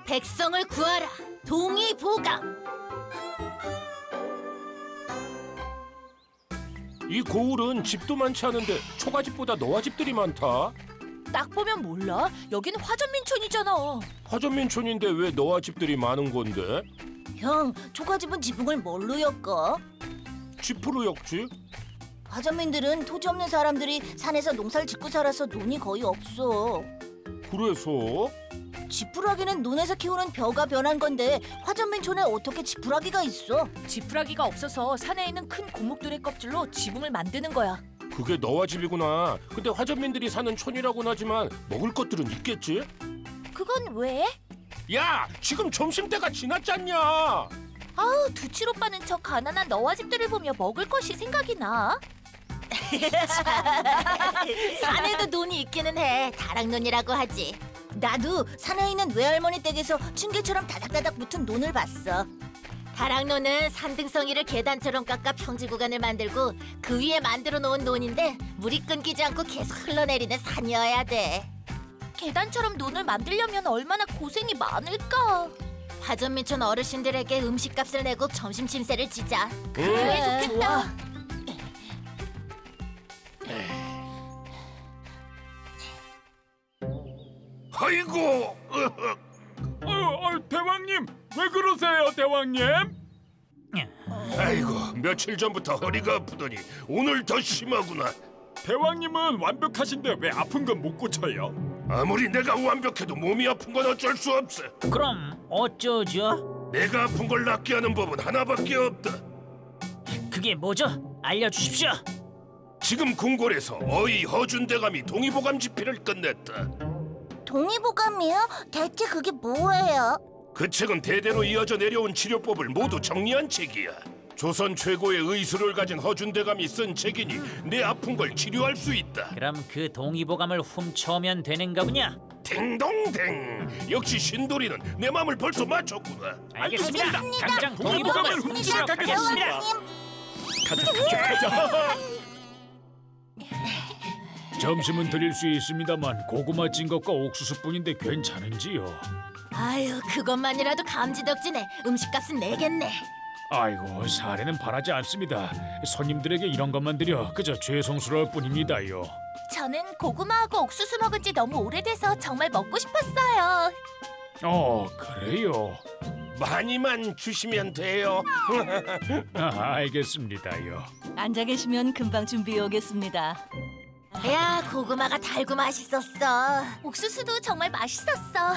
백성을 구하라. 동의보감. 이 고을은 집도 많지 않은데 초가집보다 노아집들이 많다. 딱 보면 몰라? 여긴 화전민촌이잖아. 화전민촌인데 왜 노아집들이 많은 건데? 형, 초가집은 지붕을 뭘로 엮어? 짚으로 엮지? 화전민들은 토지 없는 사람들이 산에서 농사를 짓고 살아서 논이 거의 없어. 그래서? 지푸라기는 논에서 키우는 벼가 변한 건데 화전민촌에 어떻게 지푸라기가 있어? 지푸라기가 없어서 산에 있는 큰 고목들의 껍질로 지붕을 만드는 거야. 그게 노아집이구나. 근데 화전민들이 사는 촌이라고는 하지만 먹을 것들은 있겠지? 그건 왜? 야, 지금 점심때가 지났잖냐. 아우, 두칠 오빠는 저 가난한 너와집들을 보며 먹을 것이 생각이 나. 산에도 논이 있기는 해. 다락논이라고 하지. 나도 산에 있는 외할머니 댁에서 층계처럼 다닥다닥 붙은 논을 봤어. 다락논은 산등성이를 계단처럼 깎아 평지 구간을 만들고 그 위에 만들어 놓은 논인데 물이 끊기지 않고 계속 흘러내리는 산이어야 돼. 계단처럼 논을 만들려면 얼마나 고생이 많을까. 화전민촌 어르신들에게 음식값을 내고 점심 신세를 지자. 그래, 좋겠다. 아이고, 대왕님, 왜 그러세요, 대왕님? 아이고, 며칠 전부터 허리가 아프더니 오늘 더 심하구나. 대왕님은 완벽하신데 왜 아픈 건 못 고쳐요? 아무리 내가 완벽해도 몸이 아픈 건 어쩔 수 없어. 그럼 어쩌죠? 내가 아픈 걸 낫게 하는 법은 하나밖에 없다. 그게 뭐죠? 알려주십시오. 지금 궁궐에서 어이 허준대감이 동의보감 집필을 끝냈다. 동의보감이요? 대체 그게 뭐예요? 그 책은 대대로 이어져 내려온 치료법을 모두 정리한 책이야. 조선 최고의 의술을 가진 허준대감이 쓴 책이니 내 아픈 걸 치료할 수 있다. 그럼 그 동의보감을 훔쳐오면 되는 거군요. 딩동댕. 역시 신도리는 내 마음을 벌써 맞췄구나. 알겠습니다. 알겠습니다. 당장 동의보감을 훔치러 가겠습니다. 가자. 점심은 드릴 수 있습니다만 고구마 찐 것과 옥수수뿐인데 괜찮은지요? 아유, 그것만이라도 감지덕지네. 음식값은 내겠네. 아이고, 사례는 바라지 않습니다. 손님들에게 이런 것만 드려 그저 죄송스러울 뿐입니다요. 저는 고구마하고 옥수수 먹은 지 너무 오래돼서 정말 먹고 싶었어요. 그래요? 많이만 주시면 돼요. 알겠습니다요. 앉아 계시면 금방 준비해 오겠습니다. 야, 고구마가 달고 맛있었어. 옥수수도 정말 맛있었어.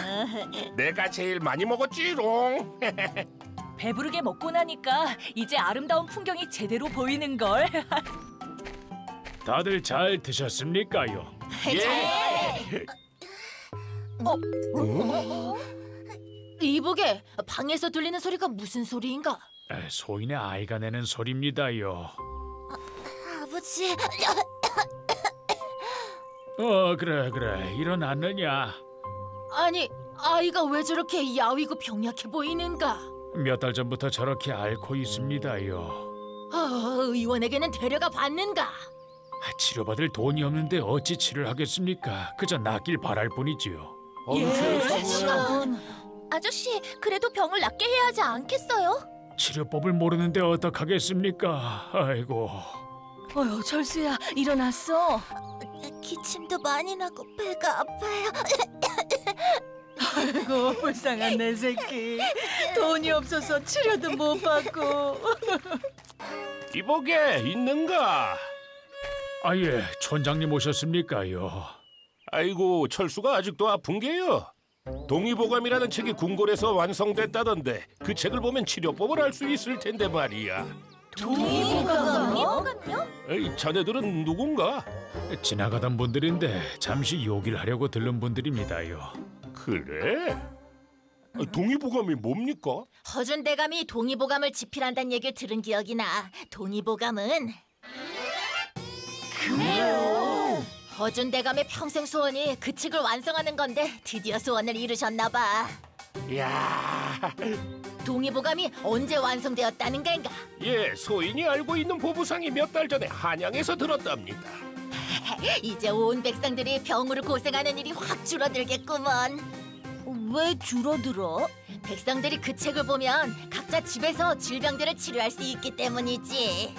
내가 제일 많이 먹었지롱. 배부르게 먹고 나니까 이제 아름다운 풍경이 제대로 보이는걸. 다들 잘 드셨습니까요? 예. 이보게, 방에서 들리는 소리가 무슨 소리인가? 소인의 아이가 내는 소리입니다요. 아버지. 그래 일어났느냐? 아니, 아이가 왜 저렇게 야위고 병약해 보이는가? 몇 달 전부터 저렇게 앓고 있습니다요. 의원에게는 데려가 봤는가? 치료받을 돈이 없는데 어찌 치료를 하겠습니까? 그저 낫길 바랄 뿐이지요. 아저씨, 그래도 병을 낫게 해야 하지 않겠어요? 치료법을 모르는데 어떡하겠습니까? 아이고. 철수야, 일어났어? 기침도 많이 나고 배가 아파요. 아이고, 불쌍한 내 새끼. 돈이 없어서 치료도 못 받고. 이보게 있는가? 예, 촌장님 오셨습니까요? 아이고, 철수가 아직도 아픈 게요. 동의보감이라는 책이 궁궐에서 완성됐다던데 그 책을 보면 치료법을 알 수 있을 텐데 말이야. 동의보감이요? 에이, 자네들은 누군가? 지나가던 분들인데 잠시 요기를 하려고 들른 분들입니다요. 그래? 동의보감이 뭡니까? 허준대감이 동의보감을 집필한다는 얘기를 들은 기억이 나. 동의보감은 그래요. 허준대감의 평생 소원이 그 책을 완성하는 건데 드디어 소원을 이루셨나 봐. 이야, 동의보감이 언제 완성되었다는 건가? 예, 소인이 알고 있는 보부상이 몇 달 전에 한양에서 들었답니다. 이제 온 백성들이 병으로 고생하는 일이 확 줄어들겠구먼. 왜 줄어들어? 백성들이 그 책을 보면 각자 집에서 질병들을 치료할 수 있기 때문이지.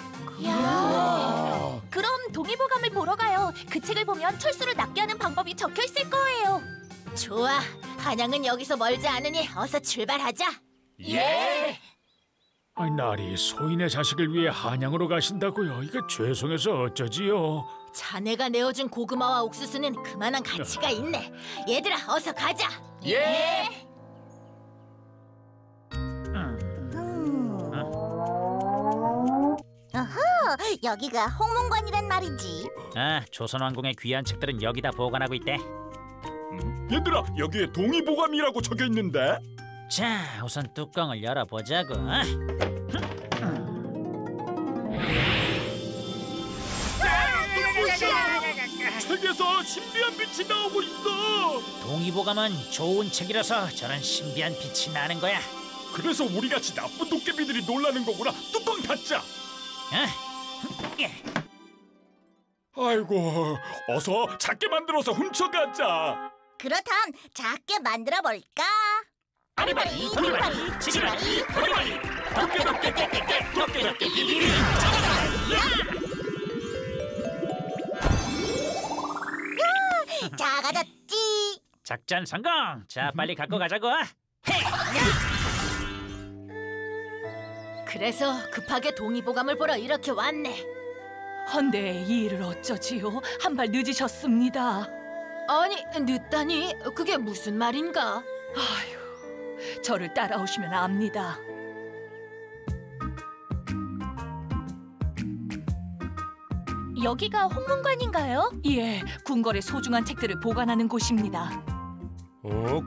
그럼 동의보감을 보러 가요. 그 책을 보면 철수를 낫게 하는 방법이 적혀 있을 거예요. 좋아, 한양은 여기서 멀지 않으니 어서 출발하자. 예. 아이, 나리 소인의 자식을 위해 한양으로 가신다고요? 이거 죄송해서 어쩌지요? 자네가 내어준 고구마와 옥수수는 그만한 가치가 있네. 얘들아, 어서 가자. 예. 여기가 홍문관이란 말이지. 아, 조선왕궁의 귀한 책들은 여기다 보관하고 있대. 얘들아, 여기에 동의보감이라고 적혀 있는데. 자, 우선 뚜껑을 열어보자고. 책에서 신비한 빛이 나오고 있어. 동의보감은 좋은 책이라서 저런 신비한 빛이 나는 거야. 그래서 우리같이 나쁜 도깨비들이 놀라는 거구나. 뚜껑 닫자. 예. 아이고, 어서 작게 만들어서 훔쳐가자. 그렇담 작게 만들어 볼까? 아리바리, 도리바리, 지리바리, 도리바리. 도깨도깨깨깨깨 비비리. 작아졌지. 작전 성공. 자, 빨리 갖고 가자고. 그래서 급하게 동의보감을 보러 이렇게 왔네. 헌데 이 일을 어쩌지요? 한 발 늦으셨습니다. 아니, 늦다니? 그게 무슨 말인가? 아휴, 저를 따라오시면 압니다. 여기가 홍문관인가요? 예, 궁궐의 소중한 책들을 보관하는 곳입니다.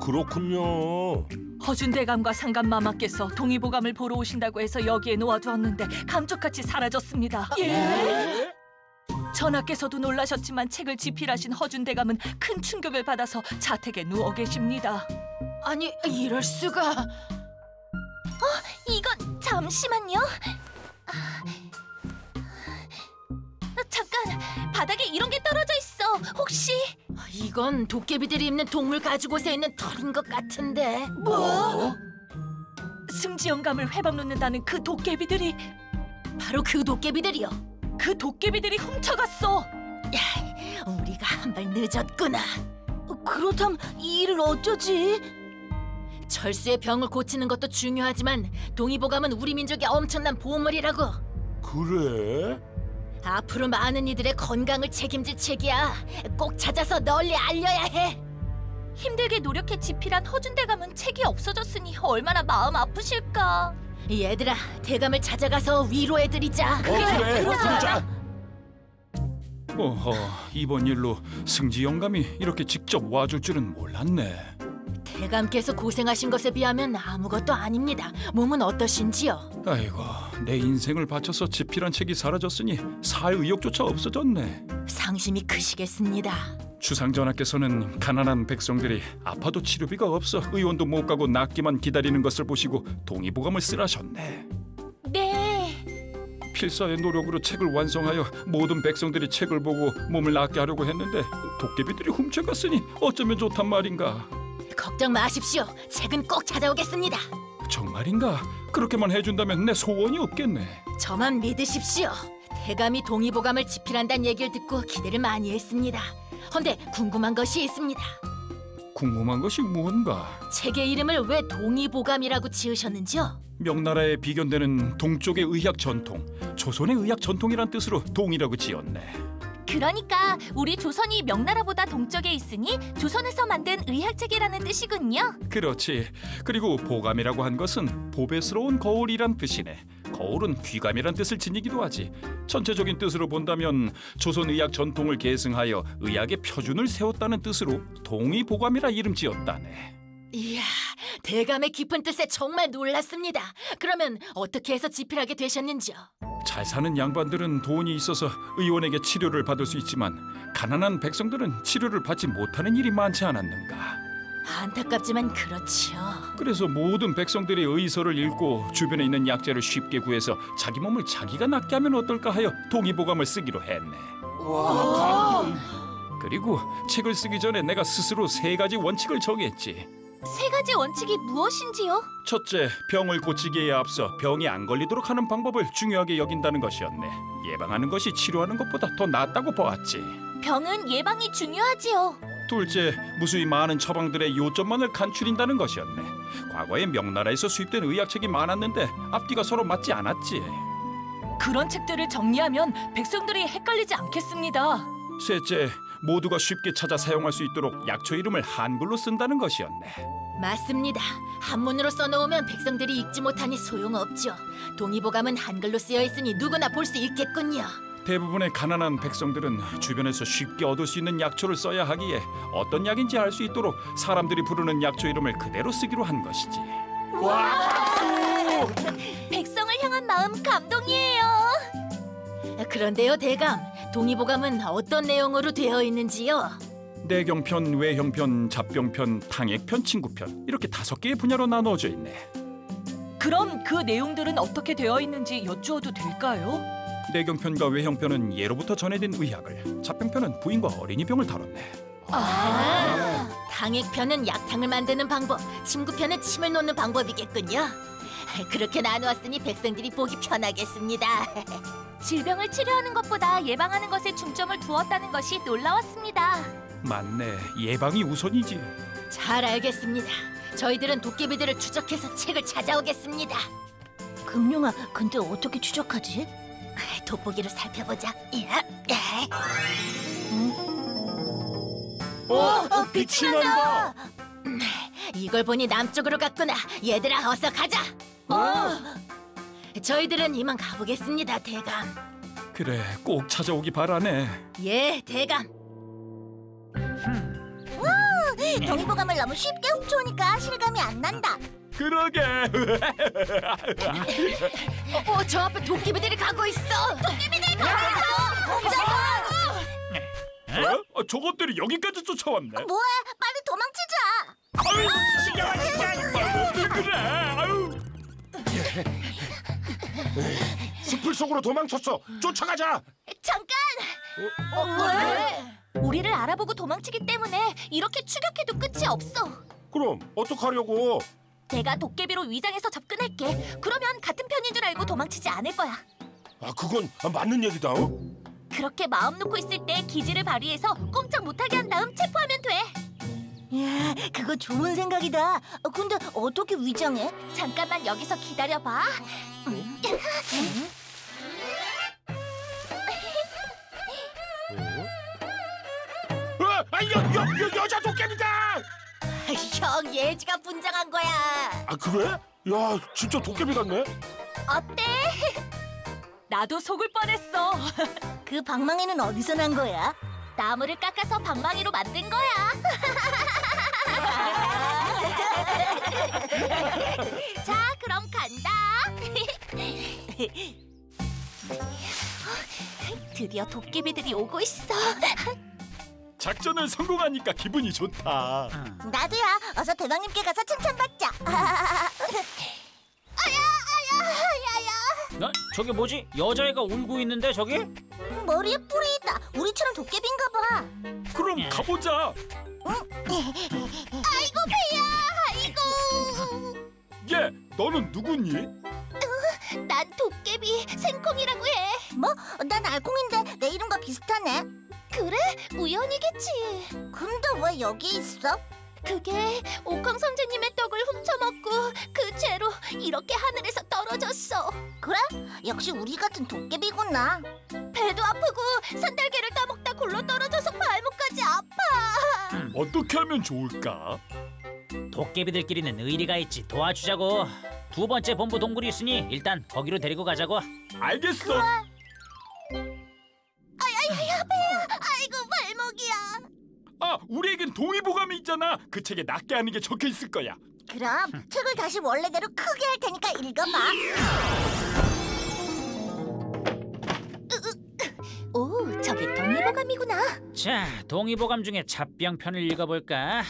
그렇군요. 허준대감과 상감마마께서 동의보감을 보러 오신다고 해서 여기에 놓아두었는데 감쪽같이 사라졌습니다. 예? 전하께서도 놀라셨지만 책을 집필하신 허준대감은 큰 충격을 받아서 자택에 누워 계십니다. 아니, 이럴 수가. 이건 잠시만요. 잠깐, 바닥에 이런 게 떨어져 있어. 혹시 이건 도깨비들이 입는 동물 가죽옷에 있는 털인 것 같은데. 뭐? 승지 영감을 회방 놓는다는 그 도깨비들이 바로 그 도깨비들이요. 그 도깨비들이 훔쳐갔어. 우리가 한 발 늦었구나. 그렇담 이 일을 어쩌지? 철수의 병을 고치는 것도 중요하지만 동의보감은 우리 민족의 엄청난 보물이라고. 그래? 앞으로 많은 이들의 건강을 책임질 책이야. 꼭 찾아서 널리 알려야 해. 힘들게 노력해 집필한 허준대감은 책이 없어졌으니 얼마나 마음 아프실까. 얘들아, 대감을 찾아가서 위로해드리자. 그래, 그러자. 어허, 이번 일로 승지 영감이 이렇게 직접 와줄 줄은 몰랐네. 대감께서 고생하신 것에 비하면 아무것도 아닙니다. 몸은 어떠신지요? 아이고, 내 인생을 바쳐서 집필한 책이 사라졌으니 살 의욕조차 없어졌네. 상심이 크시겠습니다. 주상전하께서는 가난한 백성들이 아파도 치료비가 없어 의원도 못 가고 낫기만 기다리는 것을 보시고 동의보감을 쓰라셨네. 네. 필사의 노력으로 책을 완성하여 모든 백성들이 책을 보고 몸을 낫게 하려고 했는데 도깨비들이 훔쳐갔으니 어쩌면 좋단 말인가. 걱정 마십시오. 책은 꼭 찾아오겠습니다. 정말인가? 그렇게만 해준다면 내 소원이 없겠네. 저만 믿으십시오. 대감이 동의보감을 집필한다는 얘기를 듣고 기대를 많이 했습니다. 헌데 궁금한 것이 있습니다. 궁금한 것이 무언가? 책의 이름을 왜 동의보감이라고 지으셨는지요? 명나라에 비견되는 동쪽의 의학 전통, 조선의 의학 전통이란 뜻으로 동이라고 지었네. 그러니까 우리 조선이 명나라보다 동쪽에 있으니 조선에서 만든 의학책이라는 뜻이군요. 그렇지. 그리고 보감이라고 한 것은 보배스러운 거울이란 뜻이네. 거울은 귀감이란 뜻을 지니기도 하지. 전체적인 뜻으로 본다면 조선 의학 전통을 계승하여 의학의 표준을 세웠다는 뜻으로 동의보감이라 이름 지었다네. 이야, 대감의 깊은 뜻에 정말 놀랐습니다. 그러면 어떻게 해서 집필하게 되셨는지요? 잘 사는 양반들은 돈이 있어서 의원에게 치료를 받을 수 있지만 가난한 백성들은 치료를 받지 못하는 일이 많지 않았는가. 안타깝지만 그렇지요. 그래서 모든 백성들이 의서를 읽고 주변에 있는 약재를 쉽게 구해서 자기 몸을 자기가 낫게 하면 어떨까 하여 동의보감을 쓰기로 했네. 와. 그리고 책을 쓰기 전에 내가 스스로 3가지 원칙을 정했지. 세 가지 원칙이 무엇인지요? 첫째, 병을 고치기에 앞서 병이 안 걸리도록 하는 방법을 중요하게 여긴다는 것이었네. 예방하는 것이 치료하는 것보다 더 낫다고 보았지. 병은 예방이 중요하지요. 둘째, 무수히 많은 처방들의 요점만을 간추린다는 것이었네. 과거에 명나라에서 수입된 의학책이 많았는데 앞뒤가 서로 맞지 않았지. 그런 책들을 정리하면 백성들이 헷갈리지 않겠습니다. 셋째, 모두가 쉽게 찾아 사용할 수 있도록 약초 이름을 한글로 쓴다는 것이었네. 맞습니다. 한문으로 써놓으면 백성들이 읽지 못하니 소용없죠. 동의보감은 한글로 쓰여 있으니 누구나 볼 수 있겠군요. 대부분의 가난한 백성들은 주변에서 쉽게 얻을 수 있는 약초를 써야 하기에 어떤 약인지 알 수 있도록 사람들이 부르는 약초 이름을 그대로 쓰기로 한 것이지. 백성을 향한 마음 감동이에요. 그런데요, 대감. 동의보감은 어떤 내용으로 되어 있는지요? 내경편, 외형편, 잡병편, 탕액편, 친구편 이렇게 5개의 분야로 나누어져 있네. 그럼 그 내용들은 어떻게 되어 있는지 여쭈어도 될까요? 내경편과 외형편은 예로부터 전해진 의학을, 잡병편은 부인과 어린이병을 다뤘네. 당액편은 약탕을 만드는 방법, 침구편은 침을 놓는 방법이겠군요. 그렇게 나누었으니 백성들이 보기 편하겠습니다. 질병을 치료하는 것보다 예방하는 것에 중점을 두었다는 것이 놀라웠습니다. 맞네, 예방이 우선이지. 잘 알겠습니다. 저희들은 도깨비들을 추적해서 책을 찾아오겠습니다. 금룡아, 근데 어떻게 추적하지? 돋보기로 살펴보자. 빛이 난다. 이걸 보니 남쪽으로 갔구나. 얘들아, 어서 가자. 저희들은 이만 가보겠습니다, 대감. 그래, 꼭 찾아오기 바라네. 예, 대감. 동의보감을 너무 쉽게 훔쳐오니까 실감이 안 난다. 그러게. 저 앞에 도깨비들이 가고 있어. 도깨비들이 가고 있어. 저것들이 여기까지 쫓아왔네. 뭐해? 빨리 도망치자. 그래. 아유. 숲을 속으로 도망쳤어. 쫓아가자. 잠깐! 왜? 우리를 알아보고 도망치기 때문에 이렇게 추격해도 끝이 없어. 그럼 어떡하려고? 내가 도깨비로 위장해서 접근할게. 그러면 같은 편인 줄 알고 도망치지 않을 거야. 그건 맞는 얘기다. 그렇게 마음 놓고 있을 때 기지를 발휘해서 꼼짝 못하게 한 다음 체포하면 돼. 야, 그거 좋은 생각이다. 근데 어떻게 위장해? 잠깐만 여기서 기다려봐. 여자 도깨비다. 형, 예지가 분장한 거야. 그래? 야, 진짜 도깨비 같네. 어때? 나도 속을 뻔했어. 그 방망이는 어디서 난 거야? 나무를 깎아서 방망이로 만든 거야. 자, 그럼 간다. 드디어 도깨비들이 오고 있어. 작전을 성공하니까 기분이 좋다. 나도야. 어서 대왕님께 가서 칭찬받자. 저게 뭐지? 여자애가 울고 있는데 저기? 머리에 뿔이 있다. 우리처럼 도깨비인가 봐. 그럼 가보자. 아이고 배야. 아이고. 얘, 너는 누구니? 난 도깨비 생콩이라고 해. 뭐? 난 알콩인데 내 이름과 비슷하네. 그래? 우연이겠지. 근데 왜 여기 있어? 그게 옥황 선생님의 떡을 훔쳐먹고 그 죄로 이렇게 하늘에서 떨어졌어. 그래? 역시 우리 같은 도깨비구나. 배도 아프고 산딸기를 따먹다 굴러 떨어져서 발목까지 아파. 어떻게 하면 좋을까? 도깨비들끼리는 의리가 있지. 도와주자고. 2번째 본부 동굴이 있으니 일단 거기로 데리고 가자고. 알겠어. 아이고 발목이야. 우리에겐 동의보감이 있잖아. 그 책에 낫게 하는 게 적혀 있을 거야. 그럼 책을 다시 원래대로 크게 할 테니까 읽어봐. 오, 저게 동의보감이구나. 자, 동의보감 중에 잡병편을 읽어볼까?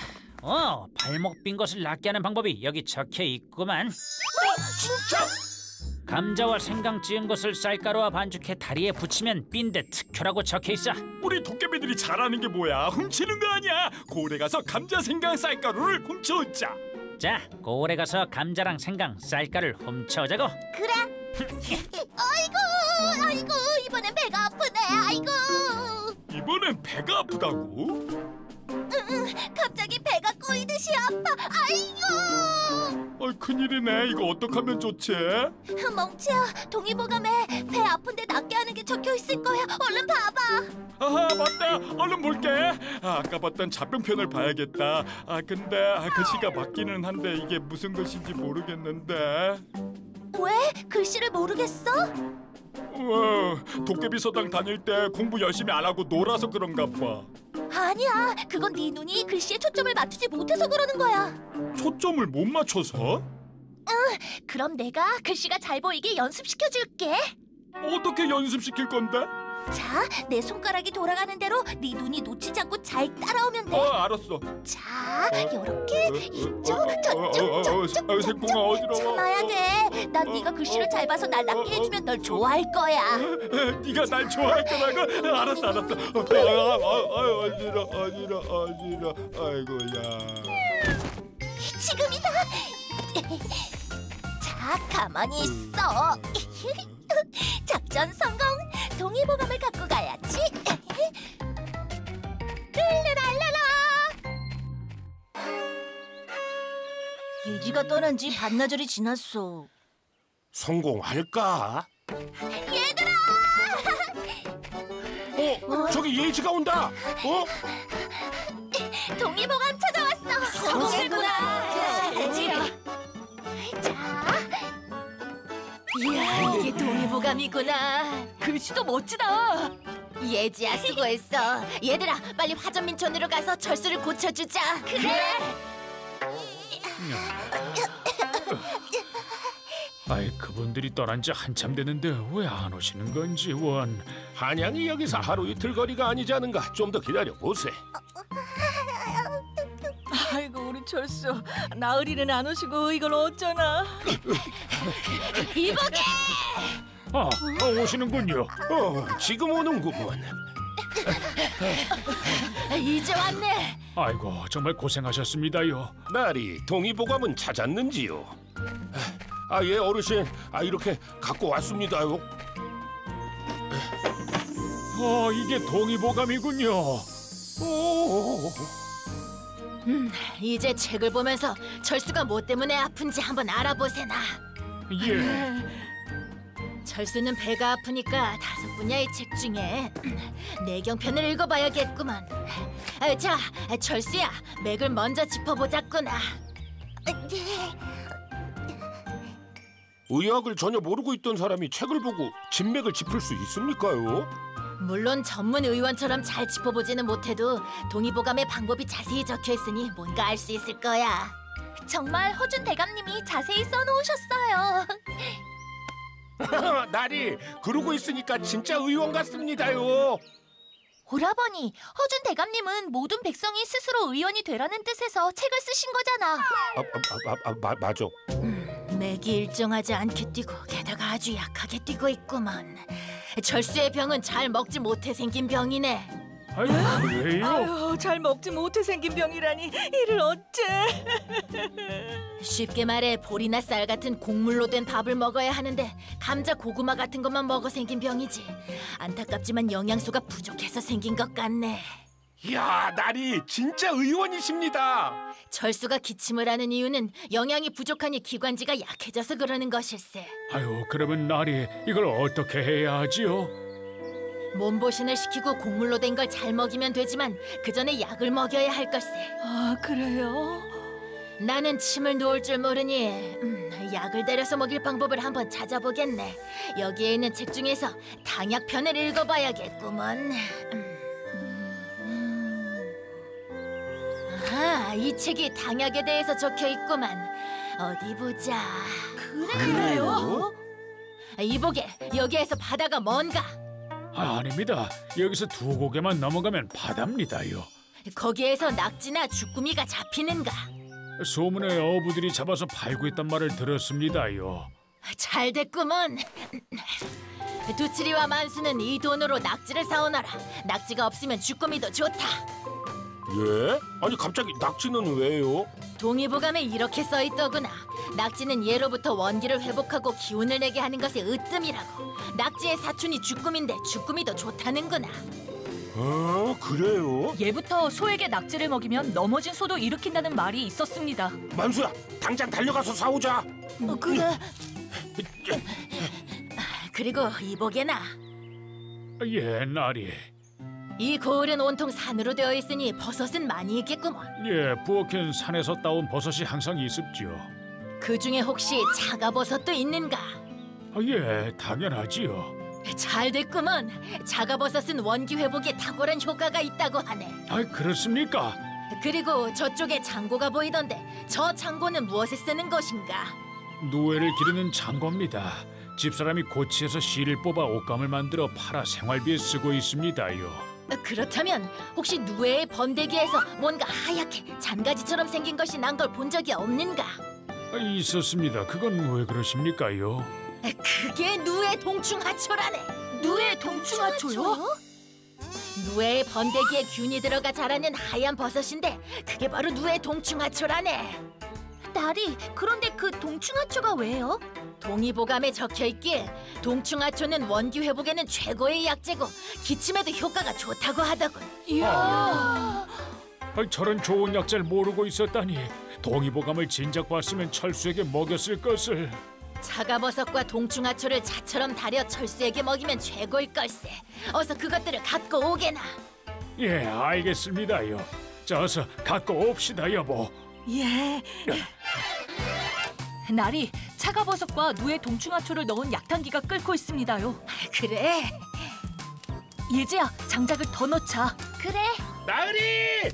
발목 빈 것을 낫게 하는 방법이 여기 적혀 있구만. 진짜? 감자와 생강 찌은 것을 쌀가루와 반죽해 다리에 붙이면 삔데 특효라고 적혀있어. 우리 도깨비들이 잘하는 게 뭐야? 훔치는 거 아니야? 고을에 가서 감자 생강 쌀가루를 훔쳐오자. 자, 고을에 가서 감자랑 생강, 쌀가루를 훔쳐오자고. 그래. 아이고, 이번엔 배가 아프네. 아이고. 이번엔 배가 아프다고? 갑자기 배가 꼬이듯이 아파. 아이고. 큰일이네. 이거 어떡하면 좋지? 멍치야, 동의보감에 배 아픈데 낫게 하는 게 적혀 있을 거야. 얼른 봐봐. 아하, 맞다. 얼른 볼게. 아까 봤던 잡병편을 봐야겠다. 근데 글씨가 맞기는 한데 이게 무슨 글씨인지 모르겠는데. 왜? 글씨를 모르겠어? 도깨비 서당 다닐 때 공부 열심히 안 하고 놀아서 그런가 봐. 아니야, 그건 네 눈이 글씨에 초점을 맞추지 못해서 그러는 거야. 초점을 못 맞춰서? 그럼 내가 글씨가 잘 보이게 연습시켜줄게. 어떻게 연습시킬 건데? 자, 내 손가락이 돌아가는 대로 네 눈이 놓치지 않고 잘 따라오면 돼. 알았어. 자, 요렇게 이쪽, 저쪽, 생콩아 어지러워. 참아야 돼. 난 네가 글씨를 잘 봐서 날 낫게 해주면 널 좋아할 거야. 네가 날 좋아할 거라고? 알았어. 어지러. 아이고야. 지금이다. 자, 가만히 있어. 작전 성공. 동의보감을 갖고 가야지. 룰루랄라라. 예지가 떠난 지 반나절이 지났어. 성공할까? 얘들아! 저기 예지가 온다. 동의보감 찾아왔어. 성공했구나. 예지야. 자. 이야, 이게 동의보감이구나. 글씨도 멋지다. 예지야, 수고했어. 얘들아, 빨리 화전민촌으로 가서 철수를 고쳐주자. 그래. 그분들이 떠난 지 한참 됐는데 왜 안 오시는 건지 원. 한양이 여기서 하루 이틀 거리가 아니지 않은가? 좀 더 기다려 보세. 아이고, 우리 철수. 나으리는 안 오시고 이걸 어쩌나. 이보게. 오시는군요. 지금 오는구먼. 이제 왔네. 아이고, 정말 고생하셨습니다요. 나리, 동의보감은 찾았는지요? 예, 어르신. 이렇게 갖고 왔습니다요. 이게 동의보감이군요. 이제 책을 보면서 철수가 뭐 때문에 아픈지 한번 알아보세나. 예. 철수는 배가 아프니까 5분야의 책 중에 내경편을 읽어봐야겠구만. 자, 철수야, 맥을 먼저 짚어보자꾸나. 의학을 전혀 모르고 있던 사람이 책을 보고 진맥을 짚을 수 있습니까요? 물론 전문 의원처럼 잘 짚어보지는 못해도 동의보감의 방법이 자세히 적혀있으니 뭔가 알 수 있을 거야. 정말 허준 대감님이 자세히 써놓으셨어요. 나리, 그러고 있으니까 진짜 의원 같습니다요. 오라버니, 허준 대감님은 모든 백성이 스스로 의원이 되라는 뜻에서 책을 쓰신 거잖아. 맞아. 맥이 일정하지 않게 뛰고 게다가 아주 약하게 뛰고 있구먼. 철수의 병은 잘 먹지 못해 생긴 병이네. 왜요? 아유, 잘 먹지 못해 생긴 병이라니. 이를 어째. 쉽게 말해 보리나 쌀 같은 곡물로 된 밥을 먹어야 하는데 감자, 고구마 같은 것만 먹어 생긴 병이지. 안타깝지만 영양소가 부족해서 생긴 것 같네. 이야, 나리 진짜 의원이십니다. 철수가 기침을 하는 이유는 영양이 부족하니 기관지가 약해져서 그러는 것일세. 그러면 나리, 이걸 어떻게 해야 하지요? 몸보신을 시키고 곡물로 된 걸 잘 먹이면 되지만 그 전에 약을 먹여야 할 걸세. 그래요? 나는 침을 놓을 줄 모르니 약을 때려서 먹일 방법을 한번 찾아보겠네. 여기에 있는 책 중에서 당약편을 읽어봐야겠구먼. 이 책이 당약에 대해서 적혀있구만. 어디 보자. 그래요? 이보게, 여기에서 바다가 뭔가? 아닙니다. 여기서 2고개만 넘어가면 바다입니다요. 거기에서 낙지나 주꾸미가 잡히는가? 소문에 어부들이 잡아서 팔고 있단 말을 들었습니다요. 잘 됐구먼. 두치리와 만수는 이 돈으로 낙지를 사오너라. 낙지가 없으면 주꾸미도 좋다. 예? 아니 갑자기 낙지는 왜요? 동의보감에 이렇게 써있더구나. 낙지는 예로부터 원기를 회복하고 기운을 내게 하는 것의 으뜸이라고. 낙지의 사촌이 주꾸미인데 주꾸미도 좋다는구나. 그래요? 예부터 소에게 낙지를 먹이면 넘어진 소도 일으킨다는 말이 있었습니다. 만수야, 당장 달려가서 사오자. 그래. 그리고 이보게나. 예, 나리. 이 고을은 온통 산으로 되어 있으니 버섯은 많이 있겠구먼. 예, 부엌엔 산에서 따온 버섯이 항상 있습지요. 그 중에 혹시 자가버섯도 있는가? 예, 당연하지요. 잘 됐구먼. 자가버섯은 원기 회복에 탁월한 효과가 있다고 하네. 그렇습니까? 그리고 저쪽에 창고가 보이던데 저 창고는 무엇에 쓰는 것인가? 누에를 기르는 창고입니다. 집사람이 고치에서 씨를 뽑아 옷감을 만들어 팔아 생활비에 쓰고 있습니다요. 그렇다면 혹시 누에의 번데기에서 뭔가 하얗게 잔가지처럼 생긴 것이 난 걸 본 적이 없는가? 있었습니다. 그건 왜 그러십니까요? 그게 누에 동충하초라네. 누에 동충하초요? 누에의 번데기에 균이 들어가 자라는 하얀 버섯인데 그게 바로 누에 동충하초라네. 나리, 그런데 그 동충하초가 왜요? 동의보감에 적혀있길 동충하초는 원기 회복에는 최고의 약재고 기침에도 효과가 좋다고 하더군. 이야. 저런 좋은 약재를 모르고 있었다니. 동의보감을 진작 봤으면 철수에게 먹였을 것을. 자가버섯과 동충하초를 차처럼 다려 철수에게 먹이면 최고일 걸세. 어서 그것들을 갖고 오게나. 예, 알겠습니다요. 자, 어서 갖고 옵시다, 여보. 예. 날이 차가버섯과 누에 동충하초를 넣은 약탕기가 끓고 있습니다요. 그래? 예지야, 장작을 더 넣자. 그래. 나으리!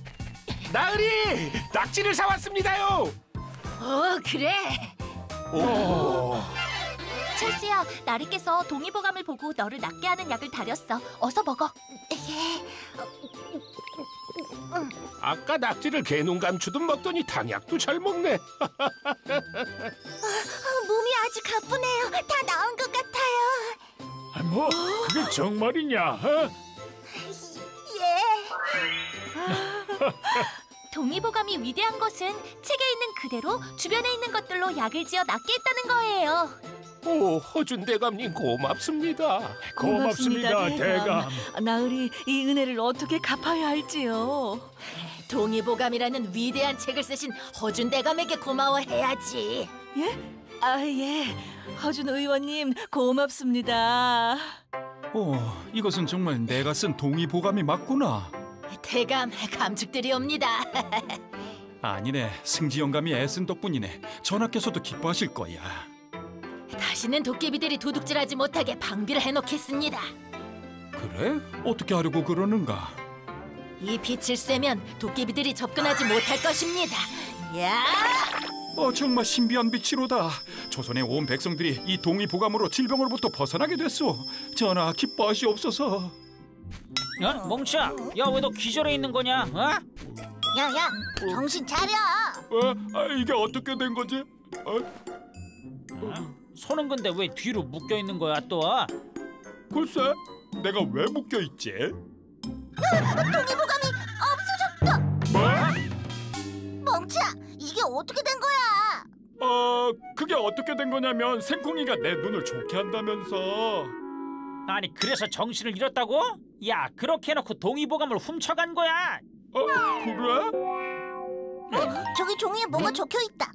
나으리! 낙지를 사왔습니다요! 그래. 철수야, 나리께서 동의보감을 보고 너를 낫게 하는 약을 다렸어. 어서 먹어. 아까 낙지를 개눈 감추듯 먹더니 당약도 잘 먹네. 몸이 아주 가쁘네요. 다 나은 것 같아요. 뭐, 그게 정말이냐? 어? 동의보감이 위대한 것은 책에 있는 그대로 주변에 있는 것들로 약을 지어 낫게 했다는 거예요. 오, 허준 대감님 고맙습니다. 고맙습니다, 대감. 나으리, 이 은혜를 어떻게 갚아야 할지요. 동의보감이라는 위대한 책을 쓰신 허준 대감에게 고마워해야지. 예? 예. 허준 의원님, 고맙습니다. 이것은 정말 내가 쓴 동의보감이 맞구나. 대감, 감축드리옵니다. 아니네, 승지 영감이 애쓴 덕분이네. 전하께서도 기뻐하실 거야. 다시는 도깨비들이 도둑질하지 못하게 방비를 해놓겠습니다. 그래? 어떻게 하려고 그러는가? 이 빛을 쐬면 도깨비들이 접근하지 못할 것입니다. 야! 정말 신비한 빛이로다. 조선의 온 백성들이 이 동의보감으로 질병으로부터 벗어나게 됐소. 전하, 기뻐하시옵소서. 멍치야, 야, 왜 너 기절해 있는 거냐? 야야, 정신 차려. 이게 어떻게 된 거지? 손은 근데 왜 뒤로 묶여 있는 거야 또? 글쎄, 내가 왜 묶여 있지? 동의보감이 없어졌다. 뭐? 멍치야, 이게 어떻게 된 거야? 그게 어떻게 된 거냐면 생콩이가 내 눈을 좋게 한다면서. 아니, 그래서 정신을 잃었다고? 야, 그렇게 해놓고 동의보감을 훔쳐간 거야. 그래? 저기 종이에 뭐가 적혀 있다.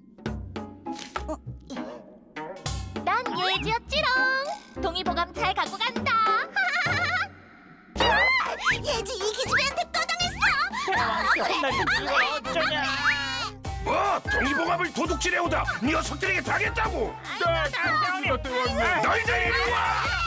난 예지였지롱. 동의보감 잘 갖고 간다. 예지 이 기집애한테 떠당했어. 어쩌냐? 동의보감을 도둑질해오다 녀석들에게 당했다고. 너희들 이리 와!